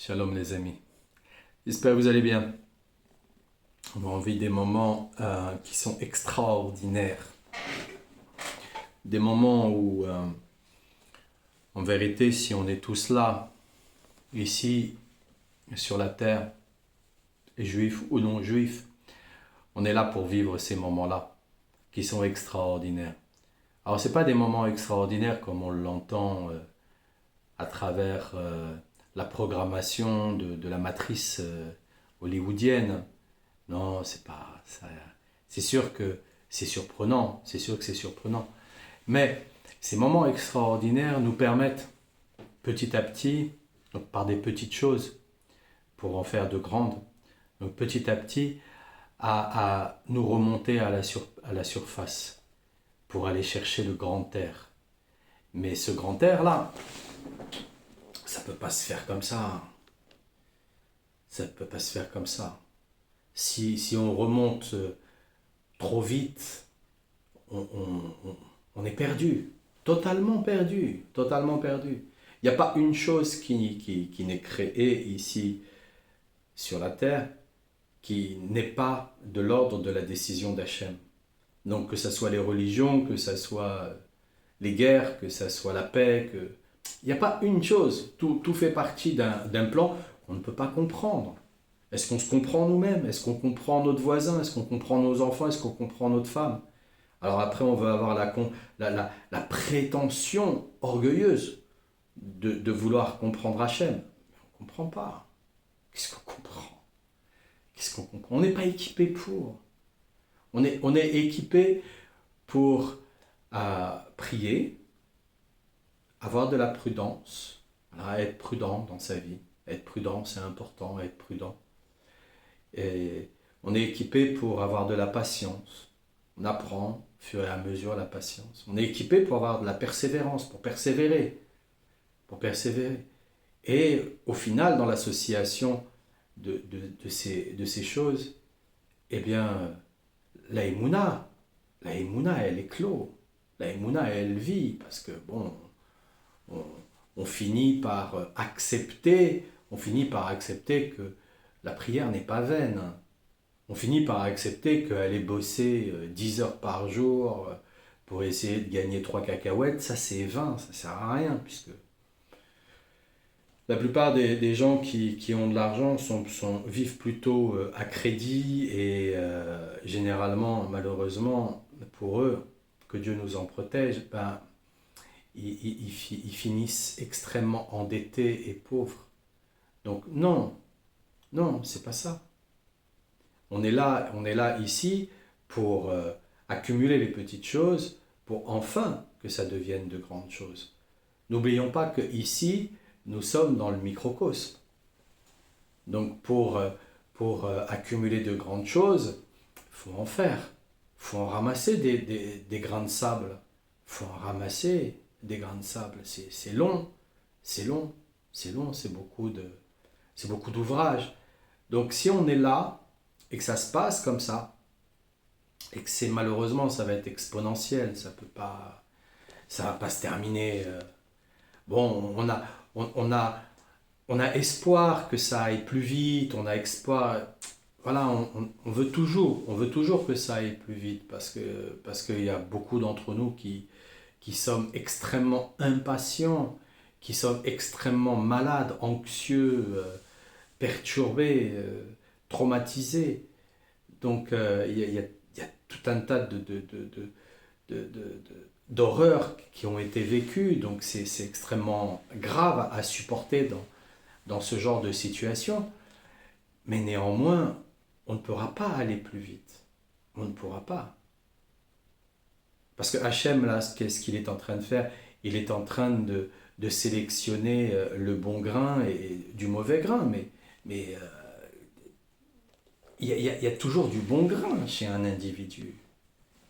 Shalom les amis, j'espère que vous allez bien. On vit des moments qui sont extraordinaires. Des moments où, en vérité, si on est tous là, ici, sur la terre, juifs ou non juifs, on est là pour vivre ces moments-là, qui sont extraordinaires. Alors, ce n'est pas des moments extraordinaires comme on l'entend à travers la programmation de la matrice hollywoodienne. Non, c'est pas ça. C'est sûr que c'est surprenant, c'est sûr que c'est surprenant. Mais ces moments extraordinaires nous permettent petit à petit, donc par des petites choses, pour en faire de grandes, donc petit à petit, à nous remonter à la surface, pour aller chercher le grand air. Mais ce grand air-là, ça ne peut pas se faire comme ça. Ça ne peut pas se faire comme ça. Si on remonte trop vite, on est perdu, totalement perdu, totalement perdu. Il n'y a pas une chose qui n'est créée ici sur la terre qui n'est pas de l'ordre de la décision d'Hachem. Donc que ce soit les religions, que ce soit les guerres, que ce soit la paix, il n'y a pas une chose, tout fait partie d'un plan qu'on ne peut pas comprendre. Est-ce qu'on se comprend nous-mêmes? Est-ce qu'on comprend notre voisin? Est-ce qu'on comprend nos enfants? Est-ce qu'on comprend notre femme? Alors après, on veut avoir la prétention orgueilleuse de vouloir comprendre Hachem. Mais on ne comprend pas. Qu'est-ce qu'on comprend? Qu'est-ce qu'on comprend? On n'est pas équipé pour. On est équipé pour prier, avoir de la prudence, voilà, être prudent dans sa vie. Être prudent, c'est important, être prudent. Et on est équipé pour avoir de la patience. On apprend au fur et à mesure la patience. On est équipé pour avoir de la persévérance, pour persévérer. Pour persévérer. Et au final, dans l'association de ces choses, eh bien, la Emouna, elle éclot. La Emouna, elle vit, parce que, bon, on finit par accepter que la prière n'est pas vaine. On finit par accepter qu'aller bosser 10 heures par jour pour essayer de gagner 3 cacahuètes, ça c'est vain, ça sert à rien, puisque la plupart des gens qui ont de l'argent vivent plutôt à crédit et généralement, malheureusement pour eux, que Dieu nous en protège, ben, ils finissent extrêmement endettés et pauvres. Donc non, non, c'est pas ça. On est là ici pour accumuler les petites choses, pour enfin que ça devienne de grandes choses. N'oublions pas que ici, nous sommes dans le microcosme. Donc pour accumuler de grandes choses, il faut en faire. Il faut en ramasser des grains de sable. Il faut en ramasser des grains de sable. C'est long, c'est long, c'est long, c'est beaucoup d'ouvrages. Donc si on est là, et que ça se passe comme ça, et que c'est malheureusement ça va être exponentiel, ça va pas se terminer. Bon, on a espoir que ça aille plus vite, on a espoir, voilà, on veut toujours que ça aille plus vite parce qu'il y a beaucoup d'entre nous qui sommes extrêmement impatients, qui sommes extrêmement malades, anxieux, perturbés, traumatisés. Donc il y a tout un tas d'horreurs qui ont été vécues, donc c'est extrêmement grave à supporter dans ce genre de situation. Mais néanmoins, on ne pourra pas aller plus vite. On ne pourra pas. Parce que Hachem, là, qu'est-ce qu'il est en train de faire? Il est en train de sélectionner le bon grain et du mauvais grain, mais il y a toujours du bon grain chez un individu.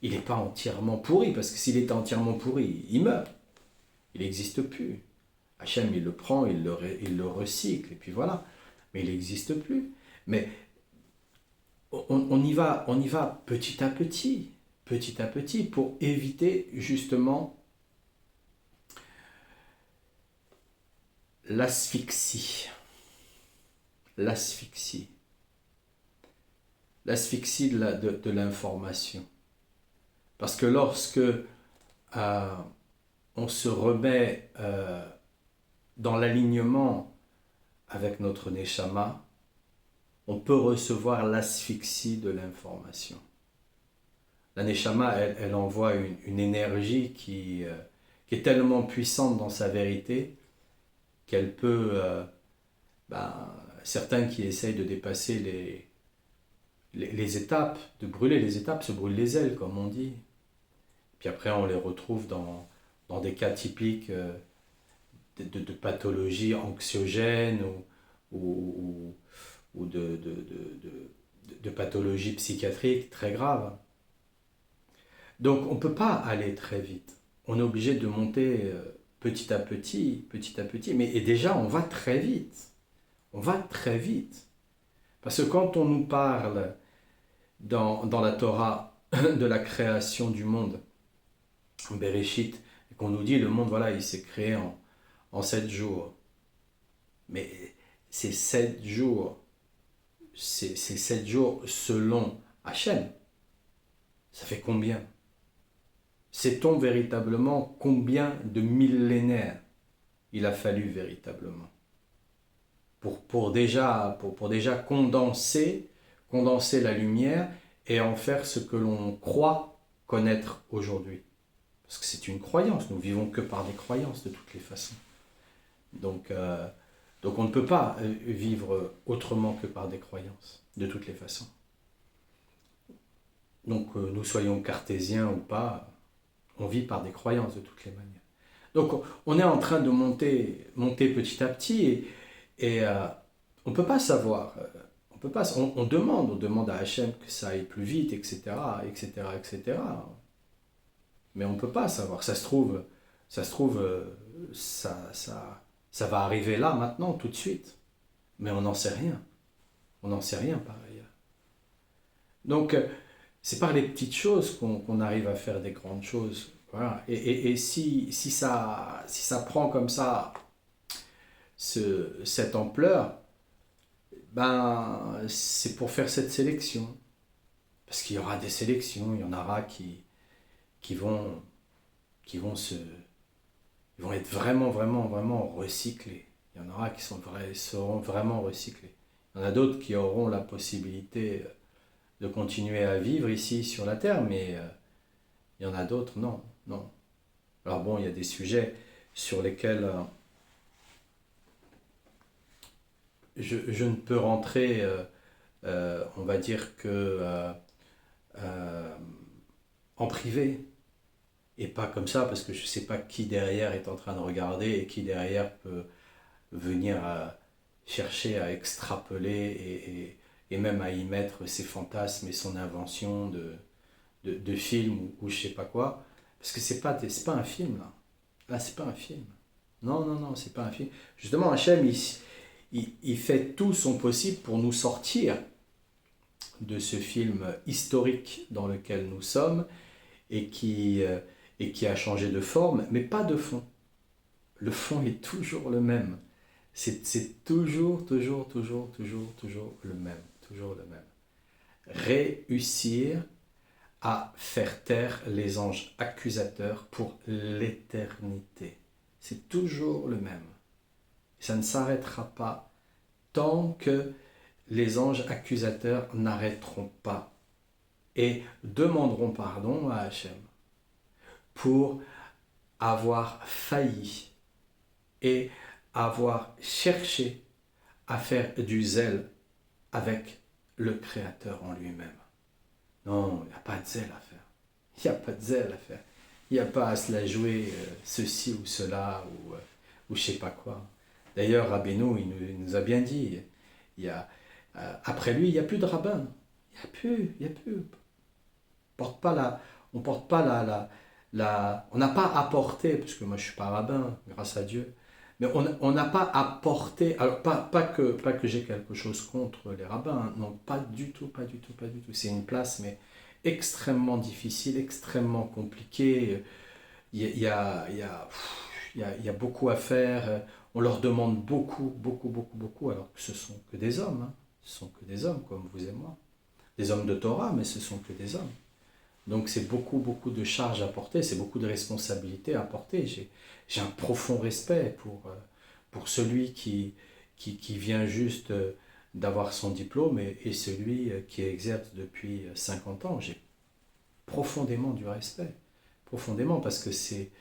Il n'est pas entièrement pourri, parce que s'il est entièrement pourri, il meurt. Il n'existe plus. Hachem, il le prend, il le recycle, et puis voilà. Mais il n'existe plus. Mais on y va petit à petit, pour éviter justement l'asphyxie. l'asphyxie. L'asphyxie de l'information. Parce que lorsque on se remet dans l'alignement avec notre neshama, on peut recevoir l'asphyxie de l'information. La neshama, elle envoie une énergie qui est tellement puissante dans sa vérité qu'elle peut, certains qui essayent de dépasser les étapes, de brûler les étapes, se brûlent les ailes, comme on dit. Puis après, on les retrouve dans des cas typiques de pathologies anxiogènes ou de pathologies psychiatriques très graves. Donc on ne peut pas aller très vite. On est obligé de monter petit à petit, et déjà on va très vite. On va très vite. Parce que quand on nous parle dans la Torah de la création du monde, Bereshit, et qu'on nous dit le monde, voilà, il s'est créé en 7 jours. Mais c'est 7 jours, c'est 7 jours selon Hachem. Ça fait combien? Sait-on véritablement combien de millénaires il a fallu véritablement pour déjà condenser la lumière et en faire ce que l'on croit connaître aujourd'hui? Parce que c'est une croyance, nous vivons que par des croyances de toutes les façons. Donc on ne peut pas vivre autrement que par des croyances, de toutes les façons. Donc nous soyons cartésiens ou pas, on vit par des croyances de toutes les manières. Donc on est en train de monter petit à petit et on ne peut pas savoir. On demande à Hachem que ça aille plus vite, etc. Mais on ne peut pas savoir. Ça se trouve, ça va arriver là, maintenant, tout de suite. Mais on n'en sait rien. On n'en sait rien par ailleurs. Donc, c'est par les petites choses qu'on arrive à faire des grandes choses. Voilà. Et si ça prend comme ça cette ampleur, c'est pour faire cette sélection. Parce qu'il y aura des sélections, il y en aura qui vont être vraiment recyclés. Il y en aura qui seront vraiment recyclés. Il y en a d'autres qui auront la possibilité de continuer à vivre ici sur la terre, mais il y en a d'autres, non. Alors bon, il y a des sujets sur lesquels je ne peux rentrer, on va dire que en privé, et pas comme ça, parce que je ne sais pas qui derrière est en train de regarder et qui derrière peut venir chercher à extrapoler et même à y mettre ses fantasmes et son invention de film ou je sais pas quoi. Parce que c'est pas un film, là. Là, c'est pas un film. Non, c'est pas un film. Justement, Hachem, il fait tout son possible pour nous sortir de ce film historique dans lequel nous sommes et qui a changé de forme, mais pas de fond. Le fond est toujours le même. C'est toujours le même. Toujours le même. Réussir à faire taire les anges accusateurs pour l'éternité. C'est toujours le même. Ça ne s'arrêtera pas tant que les anges accusateurs n'arrêteront pas et demanderont pardon à Hachem pour avoir failli et avoir cherché à faire du zèle avec le Créateur en lui-même. Non, il n'y a pas de zèle à faire. Il n'y a pas de zèle à faire. Il n'y a pas à se la jouer ceci ou cela ou je ne sais pas quoi. D'ailleurs, Rabbeinu, il nous a bien dit, après lui, il n'y a plus de rabbin. Il n'y a plus. On n'a pas apporté, parce que moi je ne suis pas rabbin, grâce à Dieu, mais on n'a pas apporté, alors pas que j'ai quelque chose contre les rabbins, non, pas du tout. C'est une place, mais extrêmement difficile, extrêmement compliquée. Il y a beaucoup à faire. on leur demande beaucoup, beaucoup, beaucoup, beaucoup, alors que ce sont que des hommes, hein. Ce sont que des hommes comme vous et moi. Des hommes de Torah, mais ce sont que des hommes. Donc c'est beaucoup, beaucoup de charges à porter, c'est beaucoup de responsabilités à porter. J'ai un profond respect pour celui qui vient juste d'avoir son diplôme et celui qui exerce depuis 50 ans. J'ai profondément du respect, profondément, parce que c'est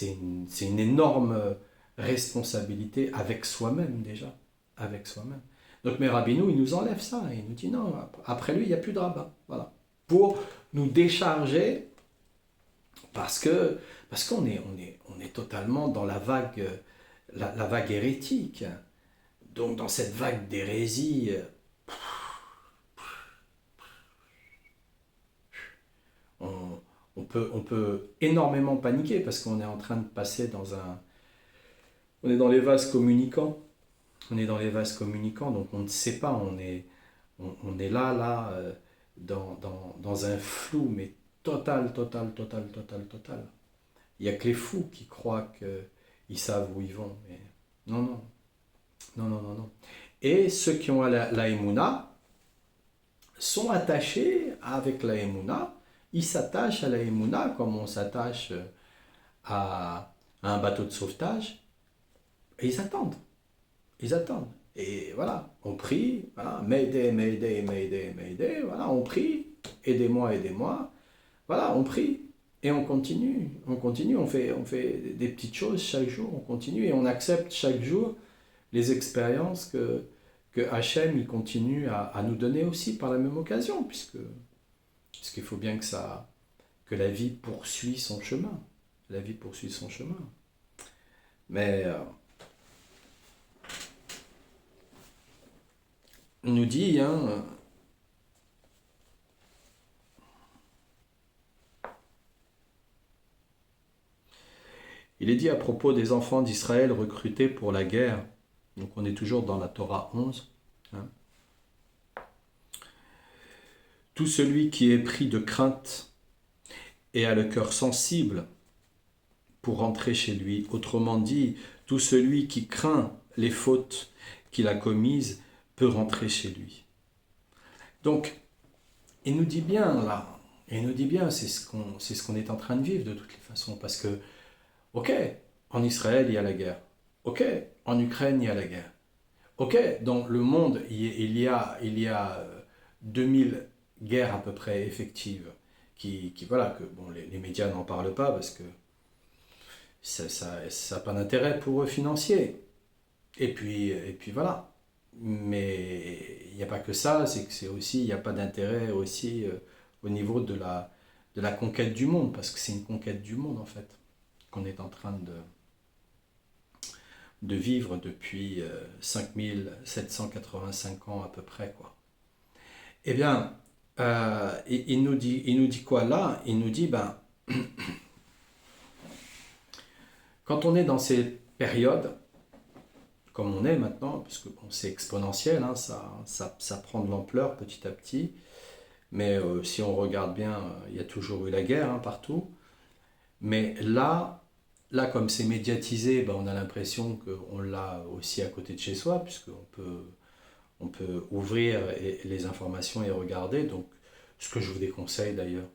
une énorme responsabilité avec soi-même déjà, avec soi-même. Donc mes rabbinous, ils nous enlèvent ça, et ils nous disent non, après lui, il n'y a plus de rabbin. Voilà. Pour nous décharger, parce qu'on est totalement dans la vague, la vague hérétique. Donc dans cette vague d'hérésie, on, on peut énormément paniquer parce qu'on est en train de passer dans un... On est dans les vases communicants. On est dans les vases communicants, donc on ne sait pas, on est là, dans un flou, mais total, total, total, total, total. Il n'y a que les fous qui croient qu'ils savent où ils vont. Mais non, non, non, non, non, non. Et ceux qui ont la Emouna sont attachés avec la Emouna. Ils s'attachent à la Emouna comme on s'attache à un bateau de sauvetage. Et ils attendent. Ils attendent. Et voilà, on prie, voilà, Mayday, Mayday, Mayday, Mayday, voilà, on prie, aidez-moi, aidez-moi, voilà, on prie, et on continue, on fait des petites choses chaque jour, on continue, et on accepte chaque jour les expériences que Hachem, il continue à nous donner aussi par la même occasion, puisqu'il faut bien que la vie poursuit son chemin, la vie poursuit son chemin. Mais... on nous dit, hein, il est dit à propos des enfants d'Israël recrutés pour la guerre, donc on est toujours dans la Torah 11, hein, tout celui qui est pris de crainte et a le cœur sensible pour rentrer chez lui, autrement dit, tout celui qui craint les fautes qu'il a commises peut rentrer chez lui. Donc, il nous dit bien là, il nous dit bien, c'est ce qu'on est en train de vivre de toutes les façons, parce que ok, en Israël, il y a la guerre. Ok, en Ukraine, il y a la guerre. Ok, dans le monde, il y a 2000 guerres à peu près effectives voilà, que bon, les médias n'en parlent pas parce que ça n'a pas d'intérêt pour eux financier. Et puis voilà. Mais il n'y a pas que ça, c'est que c'est aussi, il n'y a pas d'intérêt aussi au niveau de la conquête du monde, parce que c'est une conquête du monde en fait, qu'on est en train de vivre depuis 5785 ans à peu près, quoi. Eh bien, il nous dit quoi là? Il nous dit, ben, quand on est dans ces périodes, comme on est maintenant, puisque bon, c'est exponentiel, hein, ça prend de l'ampleur petit à petit, mais si on regarde bien, il y a toujours eu la guerre hein, partout, mais là, comme c'est médiatisé, ben, on a l'impression qu'on l'a aussi à côté de chez soi, puisqu'on peut ouvrir les informations et regarder. Donc, ce que je vous déconseille d'ailleurs,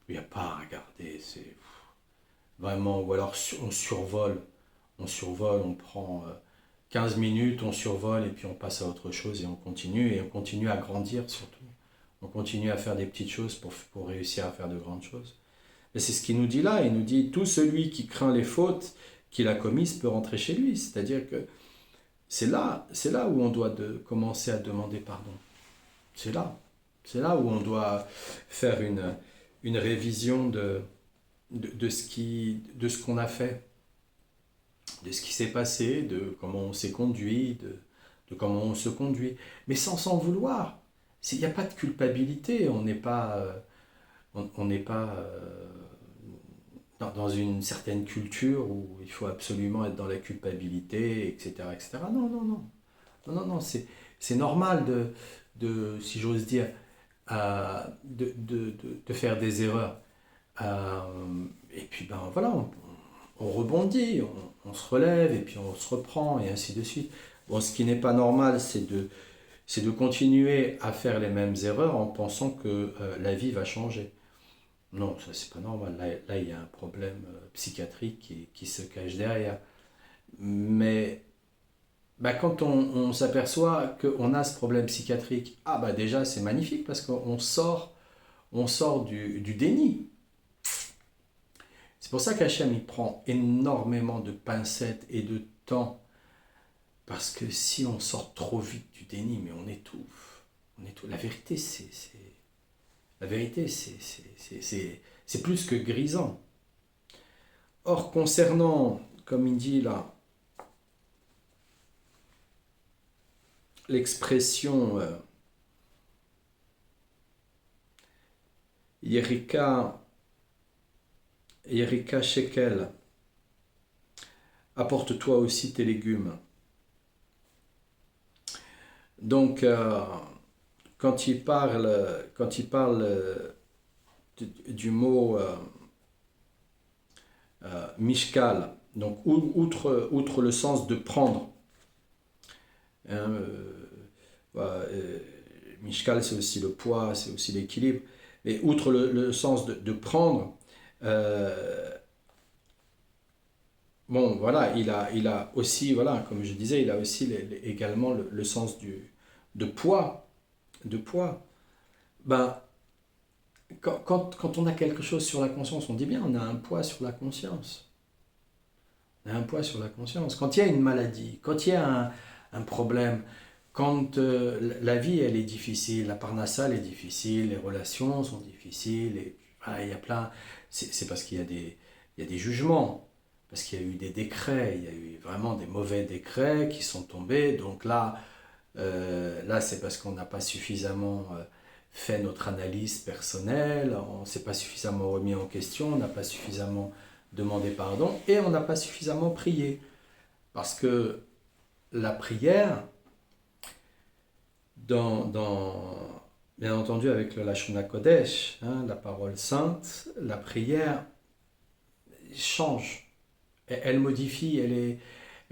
il n'y a pas à regarder, c'est vraiment, ou alors on survole, on prend 15 minutes, on survole et puis on passe à autre chose et on continue à grandir surtout. On continue à faire des petites choses pour réussir à faire de grandes choses. Et c'est ce qu'il nous dit là, il nous dit tout celui qui craint les fautes qu'il a commises peut rentrer chez lui. C'est-à-dire que c'est là où on doit commencer à demander pardon. C'est là où on doit faire une révision de ce qu'on a fait, de ce qui s'est passé, de comment on s'est conduit, de comment on se conduit, mais sans s'en vouloir. Il n'y a pas de culpabilité, on n'est pas, on n'est pas dans une certaine culture où il faut absolument être dans la culpabilité, etc., etc. Non, non, non. Non, non, non, c'est normal si j'ose dire, de faire des erreurs. Et puis, ben voilà, on rebondit, on se relève et puis on se reprend et ainsi de suite. Bon, ce qui n'est pas normal, c'est de continuer à faire les mêmes erreurs en pensant que la vie va changer. Non, ça c'est pas normal. Là, il y a un problème psychiatrique qui se cache derrière. Mais bah, quand on s'aperçoit qu'on a ce problème psychiatrique, ah bah déjà c'est magnifique parce on sort du déni. C'est pour ça qu'Hachem il prend énormément de pincettes et de temps. Parce que si on sort trop vite du déni, mais on étouffe. On étouffe. La vérité, la vérité, c'est plus que grisant. Or, concernant, comme il dit là, l'expression Yerika Shekel, apporte-toi aussi tes légumes. Donc, quand il parle du mot mishkal, donc outre le sens de prendre, hein, mishkal c'est aussi le poids, c'est aussi l'équilibre, mais outre le sens de prendre, bon voilà, il a aussi, voilà, comme je disais, il a aussi également le sens de poids, de poids. Ben, quand on a quelque chose sur la conscience, on dit bien, on a un poids sur la conscience. On a un poids sur la conscience. Quand il y a une maladie, quand il y a un problème, quand la vie, elle est difficile, la parnassa, elle est difficile, les relations sont difficiles, et voilà, il y a plein... C'est parce qu'il y a des jugements, parce qu'il y a eu des décrets, il y a eu vraiment des mauvais décrets qui sont tombés. Donc là c'est parce qu'on n'a pas suffisamment fait notre analyse personnelle, on ne s'est pas suffisamment remis en question, on n'a pas suffisamment demandé pardon et on n'a pas suffisamment prié. Parce que la prière, bien entendu avec le Lashon HaKodesh, hein, la parole sainte, la prière change, elle modifie, elle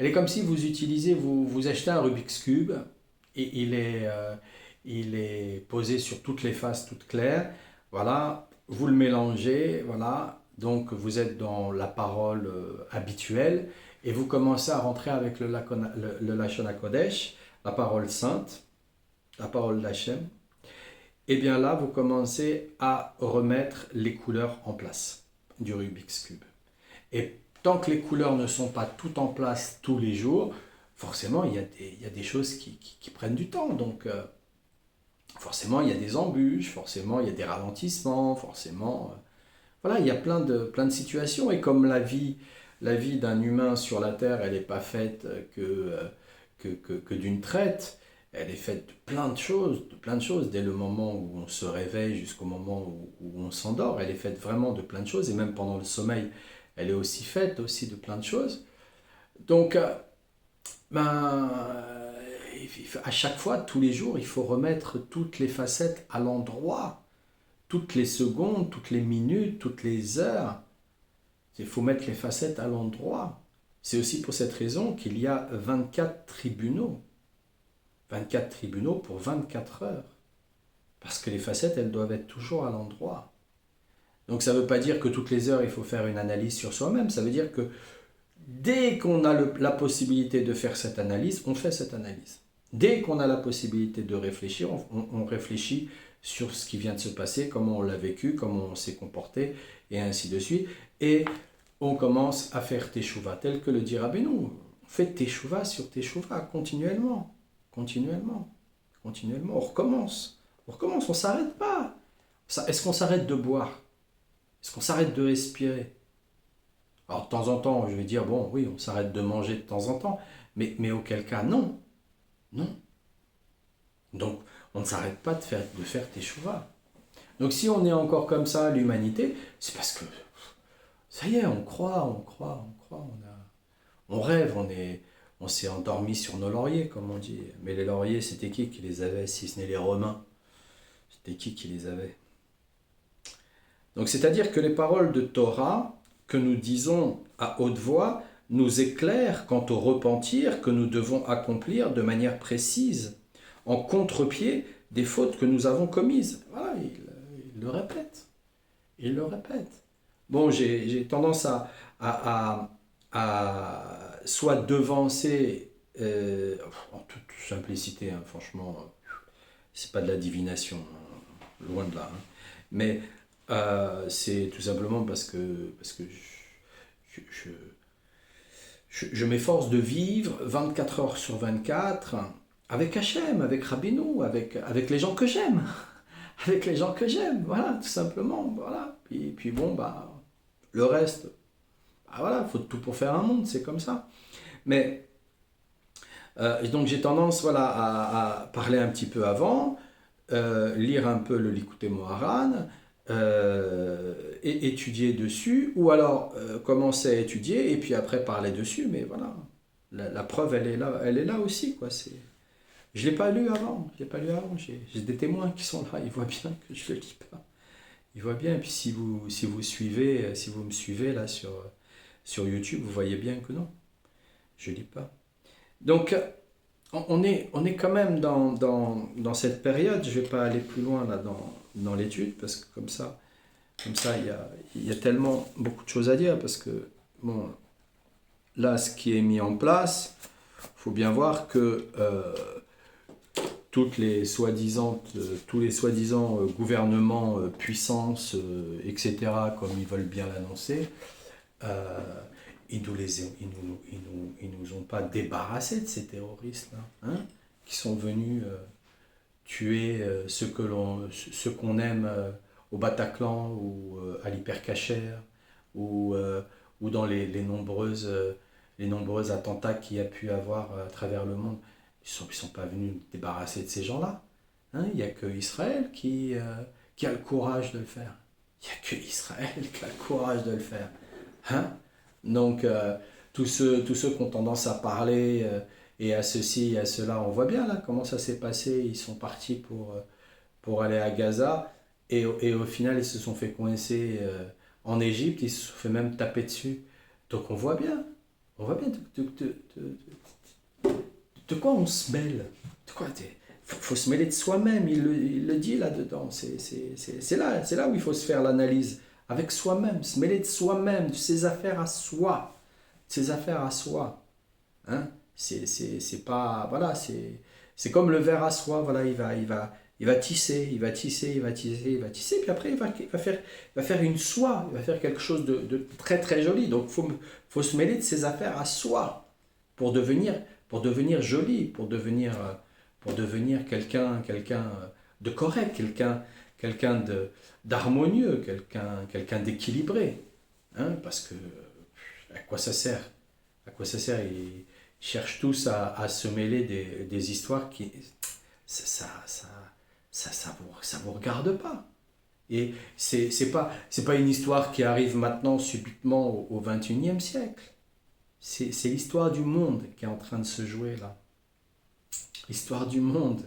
est comme si vous achetez un Rubik's Cube et il est posé sur toutes les faces toutes claires, voilà, vous le mélangez, voilà, donc vous êtes dans la parole habituelle et vous commencez à rentrer avec le Lashon HaKodesh, la parole sainte, la parole d'Hachem, et bien là vous commencez à remettre les couleurs en place du Rubik's Cube. Et tant que les couleurs ne sont pas toutes en place tous les jours, forcément il y a des choses qui prennent du temps. Donc forcément il y a des embûches, forcément il y a des ralentissements, forcément... voilà, il y a plein de situations. Et comme la vie d'un humain sur la Terre, elle n'est pas faite que d'une traite, elle est faite de plein de choses, dès le moment où on se réveille jusqu'au moment où on s'endort. Elle est faite vraiment de plein de choses, et même pendant le sommeil, elle est aussi faite aussi de plein de choses. Donc, à chaque fois, tous les jours, il faut remettre toutes les facettes à l'endroit, toutes les secondes, toutes les minutes, toutes les heures. Il faut mettre les facettes à l'endroit. C'est aussi pour cette raison qu'il y a 24 tribunaux. 24 tribunaux pour 24 heures. Parce que les facettes, elles doivent être toujours à l'endroit. Donc ça ne veut pas dire que toutes les heures, il faut faire une analyse sur soi-même. Ça veut dire que dès qu'on a la possibilité de faire cette analyse, on fait cette analyse. Dès qu'on a la possibilité de réfléchir, on réfléchit sur ce qui vient de se passer, comment on l'a vécu, comment on s'est comporté, et ainsi de suite. Et on commence à faire teshuva, tel que le dit Rabbeinu. On fait teshuva sur teshuva, continuellement. Continuellement. Continuellement. On recommence. On ne s'arrête pas. Est-ce qu'on s'arrête de boire? Est-ce qu'on s'arrête de respirer? Alors de temps en temps, je vais dire, bon, oui, on s'arrête de manger de temps en temps, mais auquel cas, non. Non. Donc, on ne s'arrête pas de faire teshuva. Donc si on est encore comme ça, l'humanité, c'est parce que, ça y est, on croit, on rêve, on s'est endormi sur nos lauriers, comme on dit. Mais les lauriers, c'était qui les avait, si ce n'est les Romains? C'était qui les avait? Donc c'est-à-dire que les paroles de Torah que nous disons à haute voix, nous éclaire quant au repentir que nous devons accomplir de manière précise, en contre-pied des fautes que nous avons commises. Voilà, il le répète. Il le répète. Bon, j'ai tendance à soit devancer, en toute simplicité, hein, franchement, c'est pas de la divination, hein, loin de là. Hein. Mais c'est tout simplement parce que je m'efforce de vivre 24 heures sur 24 avec Hachem, avec Rabbeinu, avec les gens que j'aime. Avec les gens que j'aime, voilà, tout simplement. Voilà. Puis bon, bah, le reste, bah voilà, il faut tout pour faire un monde, c'est comme ça. Mais donc j'ai tendance voilà, à parler un petit peu avant, lire un peu le Likutei Moharan, et étudier dessus, ou alors commencer à étudier et puis après parler dessus, mais voilà, la preuve elle est là aussi, quoi. Je ne l'ai pas lu avant, j'ai des témoins qui sont là, ils voient bien que je ne le lis pas. Ils voient bien, et puis si vous suivez, si vous me suivez là sur YouTube, vous voyez bien que non, je ne lis pas. Donc, on est quand même dans cette période. Je ne vais pas aller plus loin là dans l'étude, parce que comme ça il y a tellement beaucoup de choses à dire, parce que, bon, là, ce qui est mis en place, il faut bien voir que tous les soi-disant gouvernements, puissances, etc., comme ils veulent bien l'annoncer, ils nous ont pas débarrassés de ces terroristes-là, hein, qui sont venus tuer ceux qu'on aime au Bataclan ou à l'Hypercacher ou dans les nombreux attentats qu'il y a pu avoir à travers le monde. Ils sont pas venus nous débarrasser de ces gens-là. Hein, il n'y a que Israël qui a le courage de le faire. Il n'y a que Israël qui a le courage de le faire. Hein? Donc, tous ceux qui ont tendance à parler et à ceci et à cela, on voit bien là comment ça s'est passé. Ils sont partis pour aller à Gaza et au final, ils se sont fait coincer en Égypte. Ils se sont fait même taper dessus. Donc, on voit bien de quoi on se mêle. De quoi faut se mêler de soi-même, il le dit là-dedans. C'est là où il faut se faire l'analyse. Avec soi-même, se mêler de soi-même, de ses affaires à soi. De ses affaires à soi. Hein? C'est pas. Voilà, c'est comme le verre à soie. Voilà, il va tisser, puis après il va faire une soie, il va faire quelque chose de très très joli. Donc faut se mêler de ses affaires à soi pour devenir joli, pour devenir quelqu'un de correct, quelqu'un d'harmonieux, quelqu'un d'équilibré. Hein, parce que à quoi ça sert? À quoi ça sert? Ils cherchent tous à se mêler des histoires qui ça vous regarde pas. Et c'est pas une histoire qui arrive maintenant subitement au 21e siècle. C'est l'histoire du monde qui est en train de se jouer là. L'histoire du monde.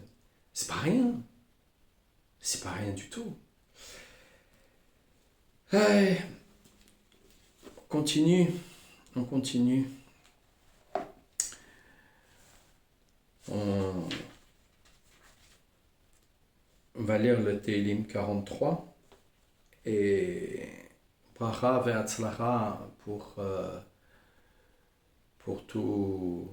C'est pas rien. C'est pas rien du tout. Allez, on continue. On va lire le Tehillim 43 et Bracha ve'atzlacha pour tous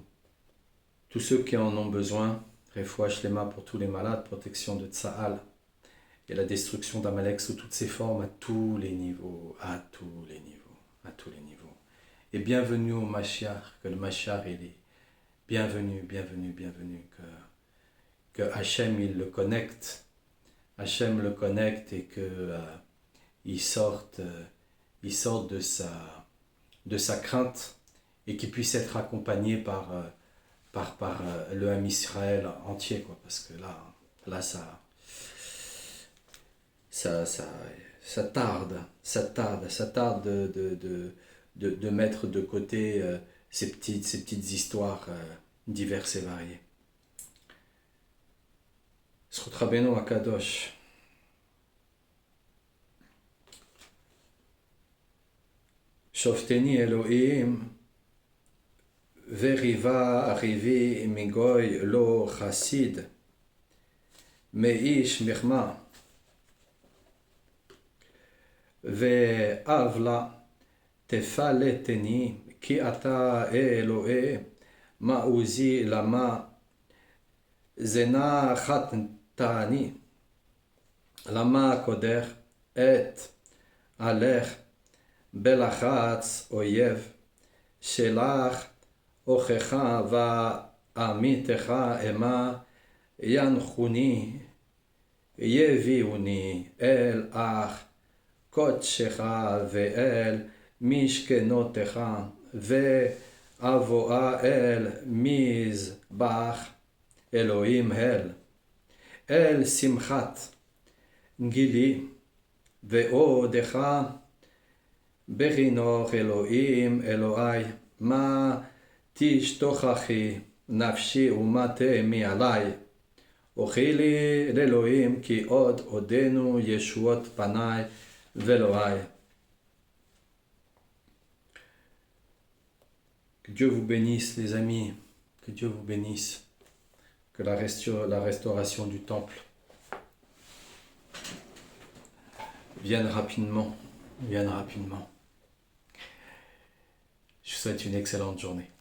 ceux qui en ont besoin. Refoua shlema pour tous les malades, protection de Tsahal et la destruction d'Amalek sous toutes ses formes à tous les niveaux, à tous les niveaux. Et bienvenue au Mashiach, que le Mashiach il est bienvenu, que Hachem il le connecte, et que il sorte de sa crainte et qu'il puisse être accompagné par le Ham Israël entier, quoi, parce que là ça tarde de mettre de côté ces petites histoires diverses et variées. Zchut Rabbeinu Akadosh. Shofteni Elohim Veriva arrivi migoy lo chassid, meish mirma, ve'avla tefaleteni, ki ata Elohe, ma'uzi lama, zena chatani, lama koder, et alech, belachatz oyev, shelach, אוכחה ועמיתך אמה ינחוני יביאוני אל אך קודשך ואל משכנותיך ואבואה אל מזבח אלוהים אל שמחת גילי ועודך בחינוך אלוהים אלוהי מה תשתוכחי נפשי ומטה עלי. אוכילי לאלוהים כי עוד עודנו ישועות פניי ואלוהי. Que Dieu vous bénisse les amis, que Dieu vous bénisse, que la restauration du temple vienne rapidement. Je vous souhaite une excellente journée.